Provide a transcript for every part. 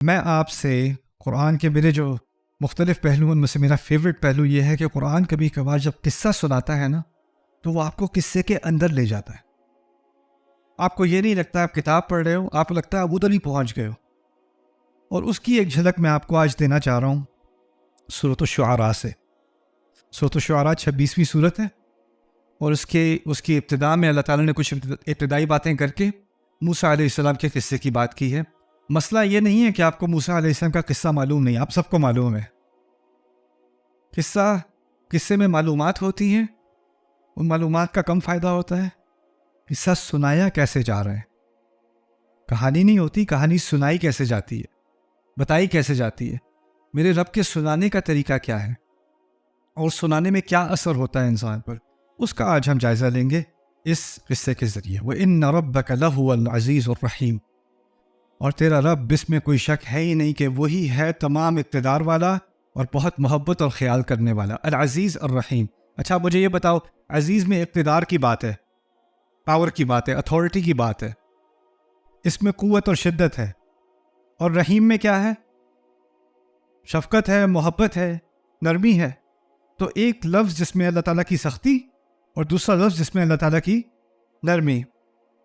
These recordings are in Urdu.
میں آپ سے قرآن کے میرے جو مختلف پہلو ان میں سے میرا فیوریٹ پہلو یہ ہے کہ قرآن کبھی کبھار جب قصہ سناتا ہے نا تو وہ آپ کو قصے کے اندر لے جاتا ہے. آپ کو یہ نہیں لگتا آپ کتاب پڑھ رہے ہو، آپ کو لگتا ہے آپ ادھر ہی پہنچ گئے ہو. اور اس کی ایک جھلک میں آپ کو آج دینا چاہ رہا ہوں سورۃ الشعراء سے. سورۃ الشعراء 26ویں سورت ہے، اور اس کی ابتدا میں اللہ تعالیٰ نے کچھ ابتدائی باتیں کر کے موسیٰ علیہ السلام کے قصے کی بات کی ہے. مسئلہ یہ نہیں ہے کہ آپ کو موسیٰ علیہ السلام کا قصہ معلوم نہیں، آپ سب کو معلوم ہے. قصے میں معلومات ہوتی ہیں، ان معلومات کا کم فائدہ ہوتا ہے. قصہ سنایا کیسے جا رہا ہے، کہانی نہیں ہوتی، کہانی سنائی کیسے جاتی ہے، بتائی کیسے جاتی ہے، میرے رب کے سنانے کا طریقہ کیا ہے، اور سنانے میں کیا اثر ہوتا ہے انسان پر، اس کا آج ہم جائزہ لیں گے اس قصے کے ذریعے. وَإِنَّ رَبَّكَ لَهُوَ الْعَزِيزُ الرَّحِيمُ، اور تیرا رب اس میں کوئی شک ہے ہی نہیں کہ وہی ہے تمام اقتدار والا اور بہت محبت اور خیال کرنے والا. العزیز الرحیم. اچھا مجھے یہ بتاؤ، عزیز میں اقتدار کی بات ہے، پاور کی بات ہے، اتھارٹی کی بات ہے، اس میں قوت اور شدت ہے. اور رحیم میں کیا ہے؟ شفقت ہے، محبت ہے، نرمی ہے. تو ایک لفظ جس میں اللہ تعالیٰ کی سختی اور دوسرا لفظ جس میں اللہ تعالیٰ کی نرمی.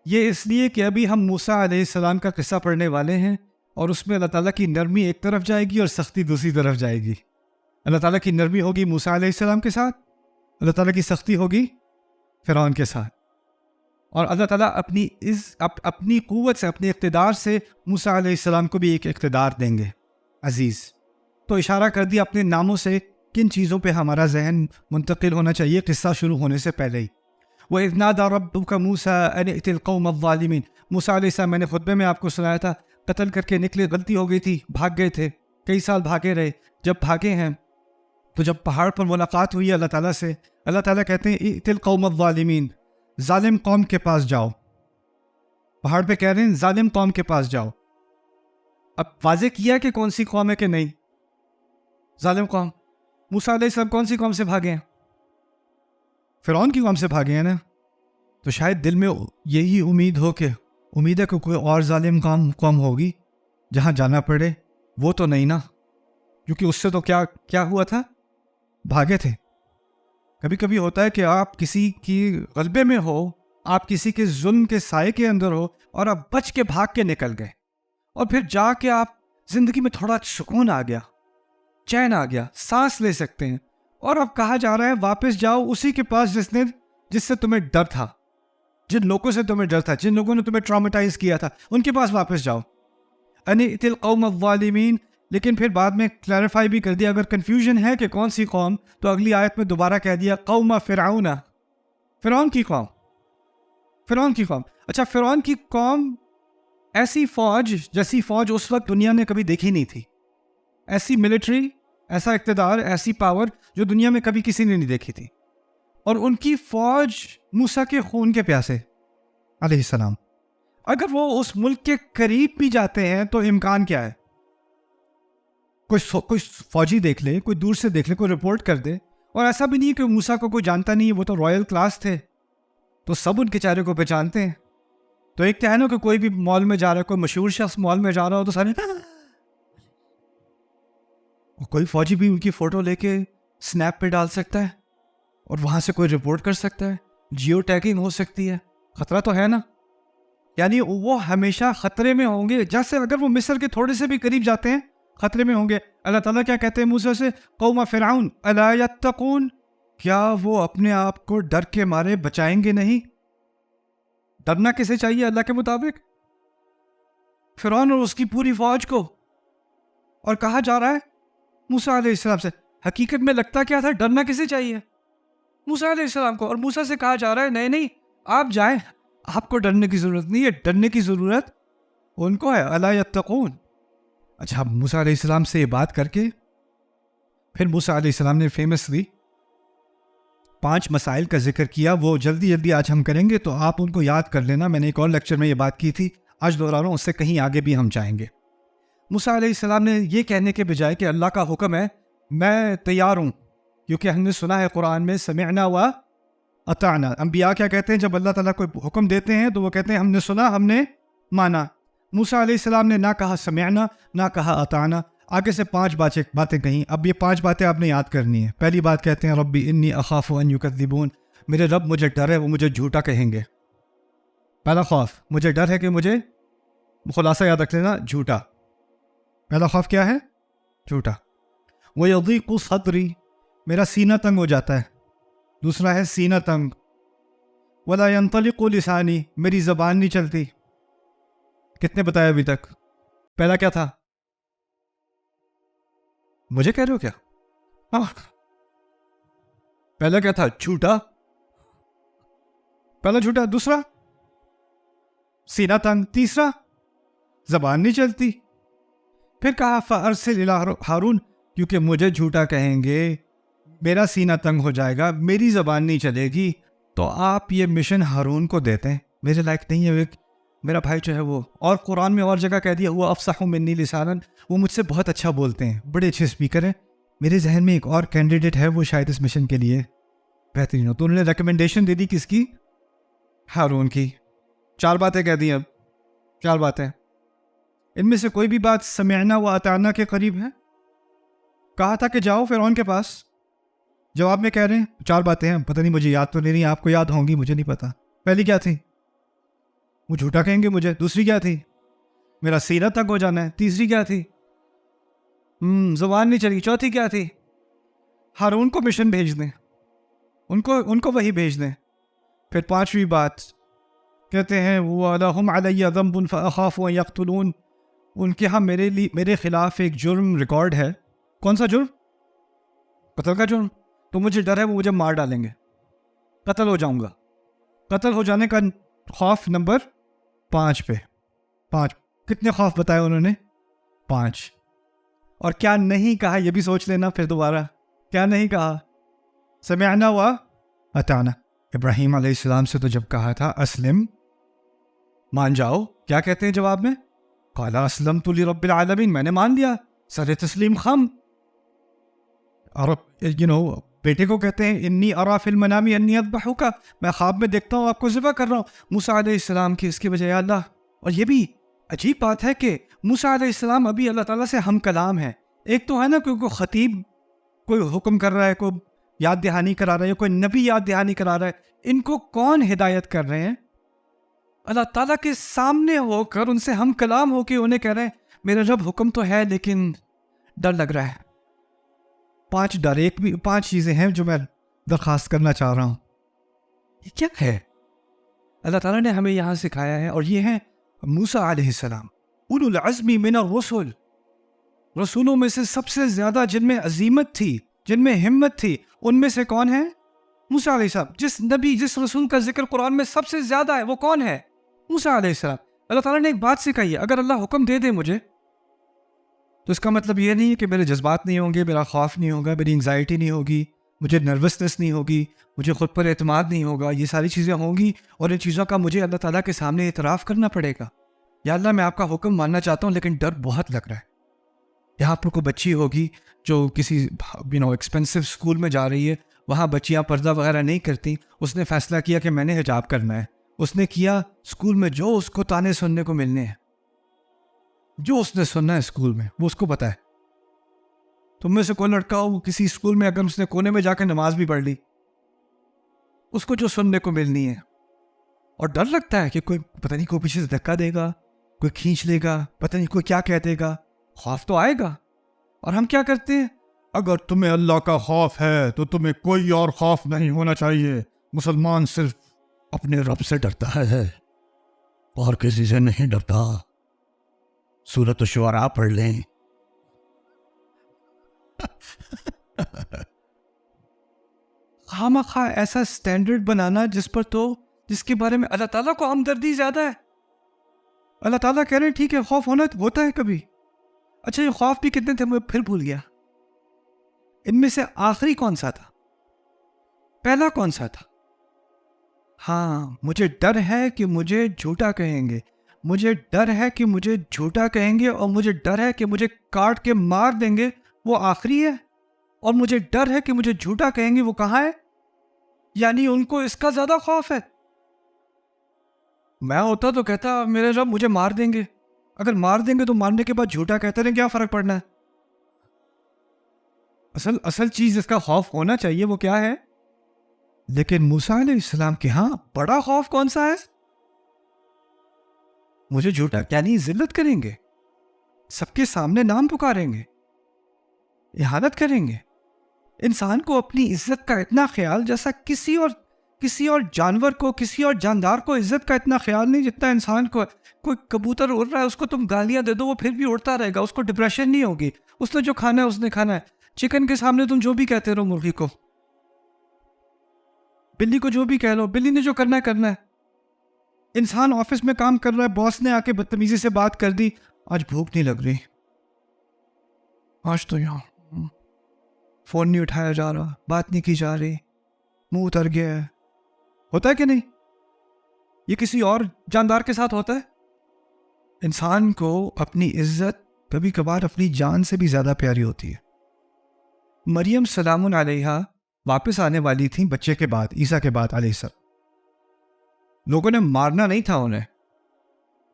یہ اس لیے کہ ابھی ہم موسیٰ علیہ السلام کا قصہ پڑھنے والے ہیں، اور اس میں اللہ تعالیٰ کی نرمی ایک طرف جائے گی اور سختی دوسری طرف جائے گی. اللہ تعالیٰ کی نرمی ہوگی موسیٰ علیہ السلام کے ساتھ، اللہ تعالیٰ کی سختی ہوگی فرعون کے ساتھ. اور اللہ تعالیٰ اپنی قوت سے، اپنے اقتدار سے موسیٰ علیہ السلام کو بھی ایک اقتدار دیں گے، عزیز. تو اشارہ کر دیا اپنے ناموں سے کن چیزوں پہ ہمارا ذہن منتقل ہونا چاہیے قصہ شروع ہونے سے پہلے ہی. وَإِذْ نَادَى رَبُّكَ مُوسَىٰ أَنِ ائْتِ الْقَوْمَ الظَّالِمِينَ. موسیٰ علیہ السلام، میں نے خطبے میں آپ کو سنایا تھا، قتل کر کے نکلے، غلطی ہو گئی تھی، بھاگ گئے تھے، کئی سال بھاگے رہے. جب بھاگے ہیں تو جب پہاڑ پر ملاقات ہوئی اللہ تعالیٰ سے، اللہ تعالیٰ کہتے ہیں ائْتِ الْقَوْمَ الظَّالِمِينَ، ظالم قوم کے پاس جاؤ. پہاڑ پہ کہہ رہے ہیں ظالم قوم کے پاس جاؤ. اب واضح کیا کہ کون سی قوم ہے کہ نہیں؟ ظالم قوم. موسیٰ علیہ السلام کون سی قوم سے بھاگے ہیں؟ فرعون کی قوم سے بھاگے ہیں نا. تو شاید دل میں یہی امید ہے کہ کوئی اور ظالم قوم ہوگی جہاں جانا پڑے. وہ تو نہیں نا، کیونکہ اس سے تو کیا ہوا تھا، بھاگے تھے. کبھی کبھی ہوتا ہے کہ آپ کسی کی غلبے میں ہو، آپ کسی کے ظلم کے سائے کے اندر ہو، اور آپ بچ کے بھاگ کے نکل گئے، اور پھر جا کے آپ زندگی میں تھوڑا سکون آ گیا، چین آ گیا، سانس لے سکتے ہیں. اور اب کہا جا رہا ہے واپس جاؤ اسی کے پاس جس سے تمہیں ڈر تھا، جن لوگوں سے تمہیں ڈر تھا، جن لوگوں نے تمہیں ٹراماٹائز کیا تھا، ان کے پاس واپس جاؤ. ان ائت القوم الظالمین. لیکن پھر بعد میں کلیریفائی بھی کر دیا، اگر کنفیوژن ہے کہ کون سی قوم، تو اگلی آیت میں دوبارہ کہہ دیا قوم فرعون، فرعون کی قوم. فرعون کی قوم. اچھا، فرعون کی قوم ایسی فوج جیسی فوج اس وقت دنیا نے کبھی دیکھی نہیں تھی. ایسی ملٹری، ایسا اقتدار، ایسی پاور جو دنیا میں کبھی کسی نے نہیں دیکھی تھی. اور ان کی فوج موسیٰ کے خون کے پیاسے علیہ السلام. اگر وہ اس ملک کے قریب بھی جاتے ہیں تو امکان کیا ہے؟ کوئی فوجی دیکھ لے، کوئی دور سے دیکھ لے، کوئی رپورٹ کر دے. اور ایسا بھی نہیں کہ موسیٰ کو کوئی جانتا نہیں ہے، وہ تو رائل کلاس تھے، تو سب ان کے چہرے کو پہچانتے ہیں. تو ایک تو ہے نا کہ کوئی بھی مال میں جا رہا ہے، کوئی مشہور شخص مال میں جا رہا ہو تو سارے، کوئی فوجی بھی ان کی فوٹو لے کے سنیپ پہ ڈال سکتا ہے، اور وہاں سے کوئی رپورٹ کر سکتا ہے، جیو ٹیگنگ ہو سکتی ہے. خطرہ تو ہے نا. یعنی وہ ہمیشہ خطرے میں ہوں گے، جیسے اگر وہ مصر کے تھوڑے سے بھی قریب جاتے ہیں خطرے میں ہوں گے. اللہ تعالیٰ کیا کہتے ہیں موسیٰ سے؟ قوم فرعون الا یتقون، کیا وہ اپنے آپ کو ڈر کے مارے بچائیں گے نہیں؟ ڈرنا کسے چاہیے اللہ کے مطابق؟ فرعون اور اس کی پوری فوج کو. اور کہا جا رہا ہے موسیٰ علیہ السلام سے، حقیقت میں لگتا کیا تھا؟ ڈرنا کسے چاہیے؟ موسیٰ علیہ السلام کو. اور موسیٰ سے کہا جا رہا ہے نہیں آپ جائیں، آپ کو ڈرنے کی ضرورت نہیں ہے، ڈرنے کی ضرورت ان کو ہے. الا یتقون. اچھا، موسیٰ علیہ السلام سے یہ بات کر کے پھر موسیٰ علیہ السلام نے فیمسلی 5 مسائل کا ذکر کیا. وہ جلدی آج ہم کریں گے، تو آپ ان کو یاد کر لینا. میں نے ایک اور لیکچر میں یہ بات کی تھی، آج دوہرا رہا ہوں، اس سے کہیں آگے بھی ہم جائیں گے. موسیٰ علیہ السلام نے یہ کہنے کے بجائے کہ اللہ کا حکم ہے، میں تیار ہوں، کیونکہ ہم نے سنا ہے قرآن میں سمعنا و اطعنا. انبیاء کیا کہتے ہیں جب اللہ تعالیٰ کوئی حکم دیتے ہیں تو وہ کہتے ہیں ہم نے سنا، ہم نے مانا. موسیٰ علیہ السلام نے نہ کہا سمعنا نہ کہا اطعنا، آگے سے 5 باتیں کہیں. اب یہ 5 باتیں آپ نے یاد کرنی ہیں. پہلی بات کہتے ہیں ربی انی اخاف ان یکذبون، میرے رب مجھے ڈر ہے وہ مجھے جھوٹا کہیں گے. پہلا خوف مجھے ڈر ہے کہ مجھے، خلاصہ یاد رکھ لینا، جھوٹا. پہلا خوف کیا ہے؟ جھوٹا. وَيَضِيقُ صَدْرِي، میرا سینہ تنگ ہو جاتا ہے. دوسرا ہے سینہ تنگ. وَلَا يَنطَلِقُ لِسَانِي، میری زبان نہیں چلتی. کتنے بتایا ابھی تک؟ پہلا کیا تھا؟ مجھے کہہ رہے ہو کیا؟ پہلا کیا تھا؟ جھوٹا. پہلا جھوٹا. دوسرا سینہ تنگ. تیسرا زبان نہیں چلتی. پھر کہا فَأَرْسِلْ إِلَىٰ ہارون، کیونکہ مجھے جھوٹا کہیں گے، میرا سینہ تنگ ہو جائے گا، میری زبان نہیں چلے گی، تو آپ یہ مشن ہارون کو دیتے ہیں. میرے لائق نہیں ہے میرا بھائی جو ہے وہ. اور قرآن میں اور جگہ کہہ دیا ہوا افصح منی لسانا، وہ مجھ سے بہت اچھا بولتے ہیں، بڑے اچھے اسپیکر ہیں. میرے ذہن میں ایک اور کینڈیڈیٹ ہے، وہ شاید اس مشن کے لیے بہترین ہو. تو انہوں نے ریکمنڈیشن دے دی کس کی؟ ہارون کی. 4 باتیں کہہ دی. اب 4 باتیں، ان میں سے کوئی بھی بات سمعنا و اطعنا کے قریب ہے؟ کہا تھا کہ جاؤ فرعون کے پاس، جواب میں کہہ رہے ہیں 4 باتیں ہیں. پتہ نہیں مجھے یاد تو نہیں رہی، آپ کو یاد ہوں گی، مجھے نہیں پتا. پہلی کیا تھی؟ وہ جھوٹا کہیں گے مجھے. دوسری کیا تھی؟ میرا سینہ تک ہو جانا ہے. تیسری کیا تھی؟ زبان نہیں چلی. چوتھی کیا تھی؟ ہارون کو مشن بھیج دیں، ان کو وہی بھیج دیں. پھر 5ویں بات کہتے ہیں وَلَهُمْ عَلَيَّ ذَنْبٌ فَأَخَافُ أَن يَقْتُلُونِ، ان کے ہاں میرے خلاف ایک جرم ریکارڈ ہے. کون سا جرم؟ قتل کا جرم. تو مجھے ڈر ہے وہ مجھے مار ڈالیں گے، قتل ہو جاؤں گا. قتل ہو جانے کا خوف نمبر 5 پہ. 5 کتنے خوف بتائے انہوں نے؟ 5. اور کیا نہیں کہا یہ بھی سوچ لینا پھر دوبارہ. کیا نہیں کہا؟ سمعنا و اطعنا. ابراہیم علیہ السلام سے تو جب کہا تھا اسلم، مان جاؤ، کیا کہتے ہیں جواب میں؟ قال اسلمت لرب العالمین، میں نے مان لیا، سر تسلیم خم. اور بیٹے کو کہتے ہیں انی ارا فی المنام انی اذبحک، میں خواب میں دیکھتا ہوں آپ کو ذبح کر رہا ہوں. موسیٰ علیہ السلام کی اس کی وجہ یا اللہ. اور یہ بھی عجیب بات ہے کہ موسیٰ علیہ السلام ابھی اللہ تعالیٰ سے ہم کلام ہیں. ایک تو ہے نا کوئی خطیب کوئی حکم کر رہا ہے، کوئی یاد دہانی کرا رہا ہے، کوئی نبی یاد دہانی کرا رہا ہے. ان کو کون ہدایت کر رہے ہیں؟ اللہ تعالیٰ کے سامنے ہو کر ان سے ہم کلام ہو کے انہیں کہہ رہے ہیں میرا رب حکم تو ہے لیکن ڈر لگ رہا ہے. 5 ڈر، 5 چیزیں ہیں جو میں درخواست کرنا چاہ رہا ہوں. یہ کیا ہے؟ اللہ تعالیٰ نے ہمیں یہاں سکھایا ہے، اور یہ ہے موسیٰ علیہ السلام، اولو العزم من الرسل، رسولوں میں سے سب سے زیادہ جن میں عظیمت تھی، جن میں ہمت تھی، ان میں سے کون ہے؟ موسیٰ علیہ السلام. جس نبی جس رسول کا ذکر قرآن میں سب سے زیادہ ہے وہ کون ہے؟ موسیٰ علیہ السلام. اللہ تعالیٰ نے ایک بات سکھائی ہے، اگر اللہ حکم دے دے مجھے تو اس کا مطلب یہ نہیں ہے کہ میرے جذبات نہیں ہوں گے، میرا خوف نہیں ہوگا، میری انگزائٹی نہیں ہوگی، مجھے نروسنس نہیں ہوگی، مجھے خود پر اعتماد نہیں ہوگا. یہ ساری چیزیں ہوں گی، اور ان چیزوں کا مجھے اللہ تعالیٰ کے سامنے اعتراف کرنا پڑے گا. یا اللہ میں آپ کا حکم ماننا چاہتا ہوں لیکن ڈر بہت لگ رہا ہے. یہاں پر کوئی بچی ہوگی جو کسی ایکسپینسو اسکول میں جا رہی ہے، وہاں بچیاں پردہ وغیرہ نہیں کرتی، اس نے فیصلہ کیا کہ میں نے حجاب کرنا ہے. اس نے کیا، اسکول میں جو اس کو تانے سننے کو ملنے ہیں، جو اس نے سننا ہے اسکول میں وہ اس کو پتہ ہے. تم میں سے کوئی لڑکا ہو کسی اسکول میں، اگر اس نے کونے میں جا کے نماز بھی پڑھ لی، اس کو جو سننے کو ملنی ہے. اور ڈر لگتا ہے کہ کوئی پتہ نہیں کوئی پیچھے سے دھکا دے گا، کوئی کھینچ لے گا، پتہ نہیں کوئی کیا کہہ دے گا. خوف تو آئے گا. اور ہم کیا کرتے ہیں؟ اگر تمہیں اللہ کا خوف ہے تو تمہیں کوئی اور خوف نہیں ہونا چاہیے. مسلمان صرف اپنے رب سے ڈرتا ہے اور کسی سے نہیں ڈرتا. سورۃ الشعراء پڑھ لیں. خواہ ایسا سٹینڈرڈ بنانا جس کے بارے میں اللہ تعالیٰ کو ہمدردی زیادہ ہے. اللہ تعالیٰ کہہ رہے ہیں ٹھیک ہے خوف ہوتا ہے کبھی. اچھا یہ خوف بھی کتنے تھے میں پھر بھول گیا. ان میں سے آخری کون سا تھا؟ پہلا کون سا تھا؟ ہاں، مجھے ڈر ہے کہ مجھے جھوٹا کہیں گے، مجھے ڈر ہے کہ مجھے جھوٹا کہیں گے، اور مجھے ڈر ہے کہ مجھے کاٹ کے مار دیں گے. وہ آخری ہے. اور مجھے ڈر ہے کہ مجھے جھوٹا کہیں گے، وہ کہاں ہے؟ یعنی ان کو اس کا زیادہ خوف ہے. میں ہوتا تو کہتا میرے رب مجھے مار دیں گے، اگر مار دیں گے تو مارنے کے بعد جھوٹا کہتے رہیں، کیا فرق پڑنا ہے؟ اصل چیز اس کا خوف ہونا چاہیے، وہ کیا ہے؟ لیکن موسیٰ علیہ السلام کے ہاں بڑا خوف کون سا ہے؟ مجھے جھوٹا کیا نہیں ذلت کریں گے، سب کے سامنے نام پکاریں گے، اہانت کریں گے۔ انسان کو اپنی عزت کا اتنا خیال جیسا کسی اور جانور کو، کسی اور جاندار کو عزت کا اتنا خیال نہیں جتنا انسان کو۔ کوئی کبوتر اڑ رہا ہے، اس کو تم گالیاں دے دو وہ پھر بھی اڑتا رہے گا، اس کو ڈپریشن نہیں ہوگی، اس نے جو کھانا ہے اس نے کھانا ہے۔ چکن کے سامنے تم جو بھی کہتے رہو، مرغی کو، بلی کو جو بھی کہہ لو، بلی نے جو کرنا ہے کرنا ہے۔ انسان آفس میں کام کر رہا ہے، باس نے آ کے بدتمیزی سے بات کر دی، آج بھوک نہیں لگ رہی، آج تو یہاں فون نہیں اٹھایا جا رہا، بات نہیں کی جا رہی، منہ اتر گیا ہے۔ ہوتا ہے کہ نہیں؟ یہ کسی اور جاندار کے ساتھ ہوتا ہے؟ انسان کو اپنی عزت کبھی کبھار اپنی جان سے بھی زیادہ پیاری ہوتی ہے۔ مریم سلام علیہا واپس آنے والی تھیں بچے کے بعد، عیسیٰ کے بعد علیہ السلام۔ لوگوں نے مارنا نہیں تھا انہیں،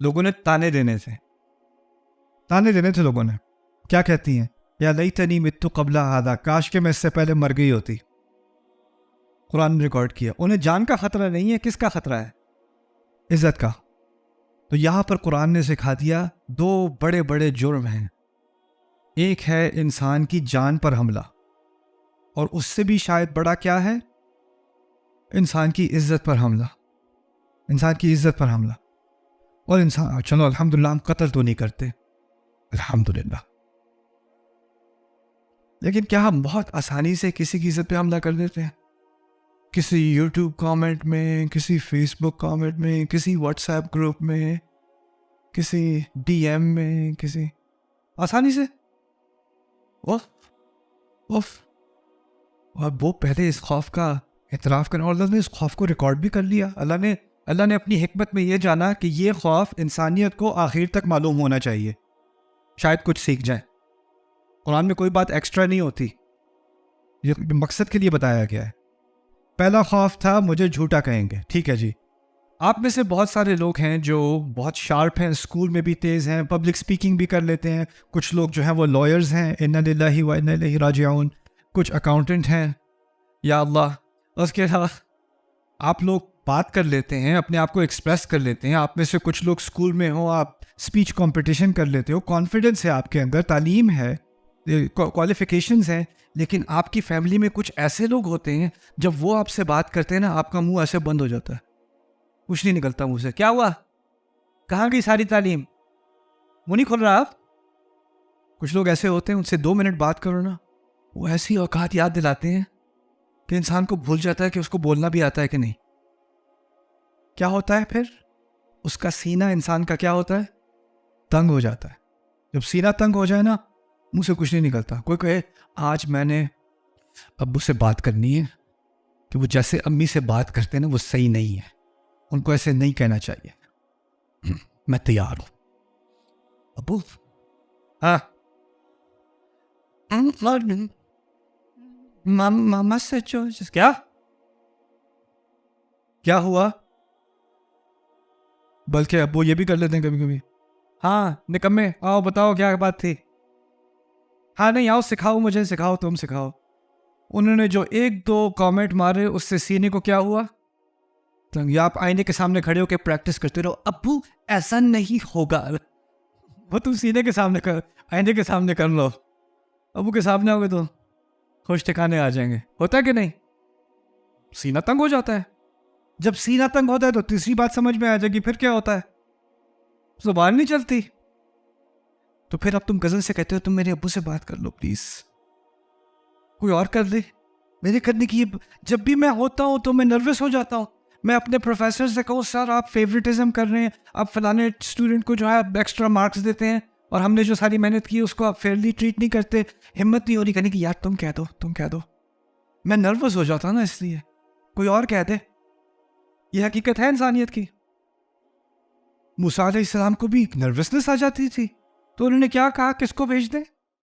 لوگوں نے تانے دینے تھے لوگوں نے۔ کیا کہتی ہیں؟ یا لیتنی مت قبل ھذا، کاش کہ میں اس سے پہلے مر گئی ہوتی۔ قرآن نے ریکارڈ کیا۔ انہیں جان کا خطرہ نہیں ہے، کس کا خطرہ ہے؟ عزت کا۔ تو یہاں پر قرآن نے سکھا دیا دو بڑے بڑے جرم ہیں۔ ایک ہے انسان کی جان پر حملہ، اور اس سے بھی شاید بڑا کیا ہے؟ انسان کی عزت پر حملہ، انسان کی عزت پر حملہ۔ اور انسان، چلو الحمدللہ ہم قتل تو نہیں کرتے، الحمدللہ، لیکن کیا ہم بہت آسانی سے کسی کی عزت پہ حملہ کر دیتے ہیں؟ کسی یوٹیوب کامنٹ میں، کسی فیس بک کامنٹ میں، کسی واٹس ایپ گروپ میں، کسی ڈی ایم میں، کسی آسانی سے اور وہ پہلے اس خوف کا اعتراف کرنا، اور اللہ نے اس خوف کو ریکارڈ بھی کر لیا۔ اللہ نے اپنی حکمت میں یہ جانا کہ یہ خوف انسانیت کو آخر تک معلوم ہونا چاہیے، شاید کچھ سیکھ جائیں۔ قرآن میں کوئی بات ایکسٹرا نہیں ہوتی، یہ مقصد کے لیے بتایا گیا ہے۔ پہلا خوف تھا مجھے جھوٹا کہیں گے، ٹھیک ہے جی۔ آپ میں سے بہت سارے لوگ ہیں جو بہت شارپ ہیں، اسکول میں بھی تیز ہیں، پبلک سپیکنگ بھی کر لیتے ہیں، کچھ لوگ جو ہیں وہ لائرز ہیں، انا للہ و انا الیہ راجعون، کچھ اکاؤنٹنٹ ہیں، یا اللہ۔ اس کے علاوہ آپ لوگ بات کر لیتے ہیں، اپنے آپ کو ایکسپریس کر لیتے ہیں۔ آپ میں سے کچھ لوگ اسکول میں ہوں، آپ اسپیچ کمپٹیشن کر لیتے ہو، کانفیڈنس ہے آپ کے اندر، تعلیم ہے، کوالیفیکیشنز ہیں، لیکن آپ کی فیملی میں کچھ ایسے لوگ ہوتے ہیں جب وہ آپ سے بات کرتے ہیں نا، آپ کا منہ ایسے بند ہو جاتا ہے، کچھ نہیں نکلتا منہ سے۔ کیا ہوا؟ کہاں گئی ساری تعلیم؟ منہ نہیں کھول رہا آپ؟ کچھ لوگ ایسے ہوتے ہیں، ان سے 2 منٹ بات کرو نا، وہ ایسی اوقات یاد دلاتے ہیں کہ انسان کو بھول جاتا ہے کہ اس کو بولنا بھی آتا ہے کہ نہیں۔ کیا ہوتا ہے پھر؟ اس کا سینہ انسان کا کیا ہوتا ہے؟ تنگ ہو جاتا ہے۔ جب سینہ تنگ ہو جائے نا، منہ سے کچھ نہیں نکلتا۔ کوئی کہے آج میں نے ابو سے بات کرنی ہے کہ وہ جیسے امی سے بات کرتے ہیں نا وہ صحیح نہیں ہے، ان کو ایسے نہیں کہنا چاہیے، میں تیار ہوں ابو۔ ہاں ماما سے جو کیا ہوا؟ بلکہ ابو یہ بھی کر لیتے ہیں کبھی کبھی، ہاں نکمے آؤ بتاؤ کیا بات تھی، ہاں نہیں آؤ سکھاؤ، مجھے سکھاؤ، تم سکھاؤ۔ انہوں نے جو 1-2 کامنٹ مارے اس سے سینے کو کیا ہوا؟ یا آپ آئینے کے سامنے کھڑے ہو کے پریکٹس کرتے رہو، ابو ایسا نہیں ہوگا، وہ تم سینے کے سامنے آئینے کے سامنے کر لو، ابو کے سامنے ہوگے تو خوش ٹھکانے آ جائیں گے۔ ہوتا ہے کہ نہیں؟ سینہ تنگ ہو جاتا ہے۔ جب سینہ تنگ ہوتا ہے تو تیسری بات سمجھ میں آ جائے گی، پھر کیا ہوتا ہے؟ زبان نہیں چلتی، تو پھر اب تم کزن سے کہتے ہو تم میرے ابو سے بات کر لو پلیز، کوئی اور کر دے میرے کرنے کی۔ جب بھی میں ہوتا ہوں تو میں نروس ہو جاتا ہوں، میں اپنے پروفیسر سے کہوں سر آپ فیوریٹزم کر رہے ہیں، آپ فلانے اسٹوڈنٹ کو جو ہے آپ ایکسٹرا مارکس دیتے ہیں، اور ہم نے جو ساری محنت کی اس کو آپ فیئرلی ٹریٹ نہیں کرتے، ہمت نہیں ہو رہی کہنے کی یار تم کہہ دو۔ میں نروس ہو جاتا ہوں نا، اس لیے کوئی اور کہہ دے۔ یہ حقیقت ہے انسانیت کی۔ موسیٰ علیہ السلام کو بھی نروسنس آ جاتی تھی، تو انہوں نے کیا کہا، کس کو بھیج دیں؟